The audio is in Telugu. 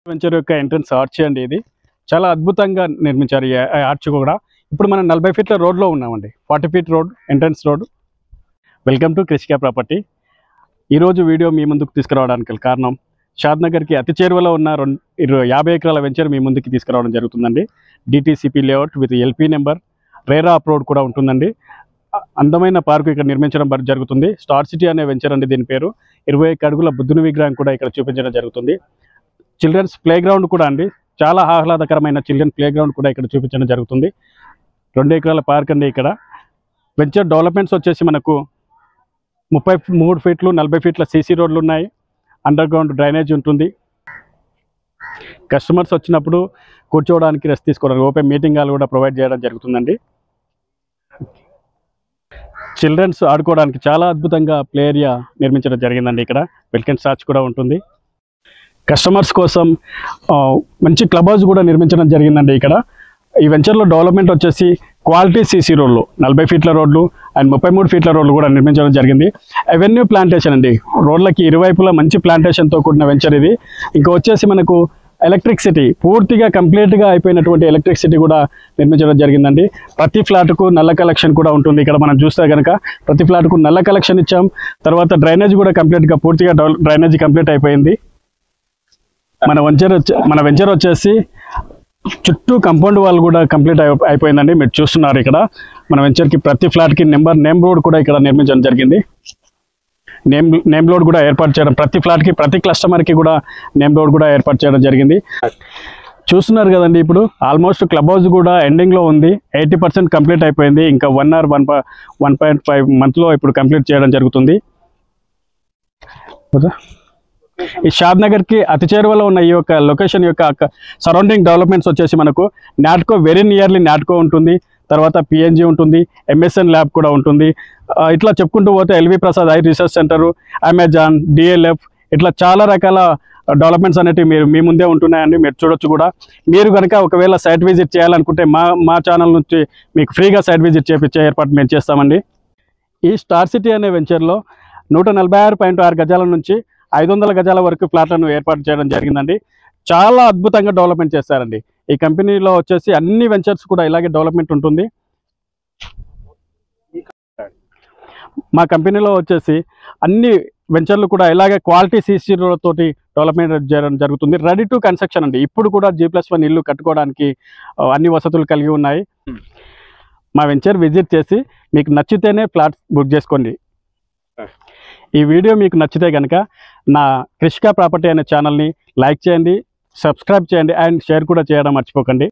వెంచర్ యొక్క ఎంట్రన్స్ ఆర్చ్ అండి. ఇది చాలా అద్భుతంగా నిర్మించారు. ఈ ఆర్చ్ కూడా ఇప్పుడు మనం 40 ఫీట్ల రోడ్లో ఉన్నామండి. 40 feet road, entrance road. Welcome to Krishika property. ఈరోజు వీడియో మీ ముందుకు తీసుకురావడానికి కారణం షాద్నగర్కి అతి చేరువలో ఉన్న 50 ఎకరాల వెంచర్ మీ ముందుకి తీసుకురావడం జరుగుతుందండి. DTCP layout with LP number, RERA approved కూడా ఉంటుందండి. అందమైన పార్కు ఇక్కడ నిర్మించడం జరుగుతుంది. స్టార్ సిటీ అనే వెంచర్ అండి దీని పేరు. 21 అడుగుల బుద్ధుని విగ్రహం కూడా ఇక్కడ చూపించడం జరుగుతుంది. చిల్డ్రన్స్ ప్లే గ్రౌండ్ కూడా అండి, చాలా ఆహ్లాదకరమైన చిల్డ్రన్ ప్లే గ్రౌండ్ కూడా ఇక్కడ చూపించడం జరుగుతుంది. 2 ఎకరాల పార్క్ అండి. ఇక్కడ వెంచర్ డెవలప్మెంట్స్ వచ్చేసి మనకు 33 ఫీట్లు 40 ఫీట్ల సీసీ రోడ్లు ఉన్నాయి. అండర్ గ్రౌండ్ డ్రైనేజ్ ఉంటుంది. కస్టమర్స్ వచ్చినప్పుడు కూర్చోవడానికి, రెస్ట్ తీసుకోవడానికి ఓపెన్ మీటింగ్ హాల్ కూడా ప్రొవైడ్ చేయడం జరుగుతుందండి. చిల్డ్రన్స్ ఆడుకోవడానికి చాలా అద్భుతంగా ప్లే ఏరియా నిర్మించడం జరిగిందండి. ఇక్కడ వెల్కమ్ సాచ్ కూడా ఉంటుంది. కస్టమర్స్ కోసం మంచి క్లబ్ హౌస్ కూడా నిర్మించడం జరిగిందండి. ఇక్కడ ఈ వెంచర్లో డెవలప్మెంట్ వచ్చేసి క్వాలిటీ సీసీ రోడ్లు, 40 ఫీట్ల రోడ్లు అండ్ 33 ఫీట్ల రోడ్లు కూడా నిర్మించడం జరిగింది. అవెన్యూ ప్లాంటేషన్ అండి, రోడ్లకి ఇరువైపులా మంచి ప్లాంటేషన్తో కూడిన వెంచర్ ఇది. ఇంకా వచ్చేసి మనకు ఎలక్ట్రిసిటీ పూర్తిగా కంప్లీట్గా అయిపోయినటువంటి ఎలక్ట్రిసిటీ కూడా నిర్మించడం జరిగిందండి. ప్రతి ఫ్లాట్కు నల్ల కలెక్షన్ కూడా ఉంటుంది. ఇక్కడ మనం చూస్తే కనుక ప్రతి ఫ్లాట్కు నల్ల కలెక్షన్ ఇచ్చాం. తర్వాత డ్రైనేజ్ కూడా కంప్లీట్గా పూర్తిగా డ్రైనేజ్ కంప్లీట్ అయిపోయింది. మన వెంచర్ వచ్చేసి చుట్టూ కాంపౌండ్ వాల్ కూడా కంప్లీట్ అయిపోయిందండి. మీరు చూస్తున్నారు ఇక్కడ మన వెంచర్కి ప్రతి ఫ్లాట్కి నేమ్ బోర్డ్ కూడా ఇక్కడ నిర్మించడం జరిగింది. నేమ్ బోర్డ్ కూడా ఏర్పాటు చేయడం, ప్రతి ఫ్లాట్కి ప్రతి కస్టమర్కి కూడా నేమ్ బోర్డ్ కూడా ఏర్పాటు చేయడం జరిగింది. చూస్తున్నారు కదండి, ఇప్పుడు ఆల్మోస్ట్ క్లబ్ హౌస్ కూడా ఎండింగ్లో ఉంది. 80% కంప్లీట్ అయిపోయింది. ఇంకా 1 or 1.5 మంత్లో ఇప్పుడు కంప్లీట్ చేయడం జరుగుతుంది. ఈ షాద్నగర్కి అతి చేరువలో ఉన్న ఈ యొక్క లొకేషన్ యొక్క సరౌండింగ్ డెవలప్మెంట్స్ వచ్చేసి మనకు నాట్కో, వెరీ నియర్లీ నాట్కో ఉంటుంది. తర్వాత పిఎన్జీ ఉంటుంది, ఎంఎస్ఎన్ ల్యాబ్ కూడా ఉంటుంది. ఇట్లా చెప్పుకుంటూ పోతే LV Prasad eye research centre, Amazon, DLF, ఇట్లా చాలా రకాల డెవలప్మెంట్స్ అనేవి మీ ముందే ఉంటున్నాయండి. మీరు చూడొచ్చు కూడా. మీరు కనుక ఒకవేళ సైట్ విజిట్ చేయాలనుకుంటే మా ఛానల్ నుంచి మీకు ఫ్రీగా సైట్ విజిట్ చేయించే ఏర్పాటు మేము చేస్తామండి. ఈ స్టార్ సిటీ అనే వెంచర్లో 146.6 గజాల నుంచి 500 గజాల వరకు ఫ్లాట్లను ఏర్పాటు చేయడం జరిగిందండి. చాలా అద్భుతంగా డెవలప్మెంట్ చేస్తారండి. ఈ కంపెనీలో వచ్చేసి అన్ని వెంచర్స్ కూడా ఇలాగే డెవలప్మెంట్ ఉంటుంది. మా కంపెనీలో వచ్చేసి అన్ని వెంచర్లు కూడా ఇలాగే క్వాలిటీ సీసీ తోటి డెవలప్మెంట్ చేయడం జరుగుతుంది. రెడీ టు కన్స్ట్రక్షన్ అండి. ఇప్పుడు కూడా G+1 ఇల్లు కట్టుకోవడానికి అన్ని వసతులు కలిగి ఉన్నాయి. మా వెంచర్ విజిట్ చేసి మీకు నచ్చితేనే ఫ్లాట్ బుక్ చేసుకోండి. ఈ వీడియో మీకు నచ్చితే కనుక నా క్రిషికా ప్రాపర్టీ అనే ఛానల్ని లైక్ చేయండి, సబ్స్క్రైబ్ చేయండి అండ్ షేర్ కూడా చేయడం మర్చిపోకండి.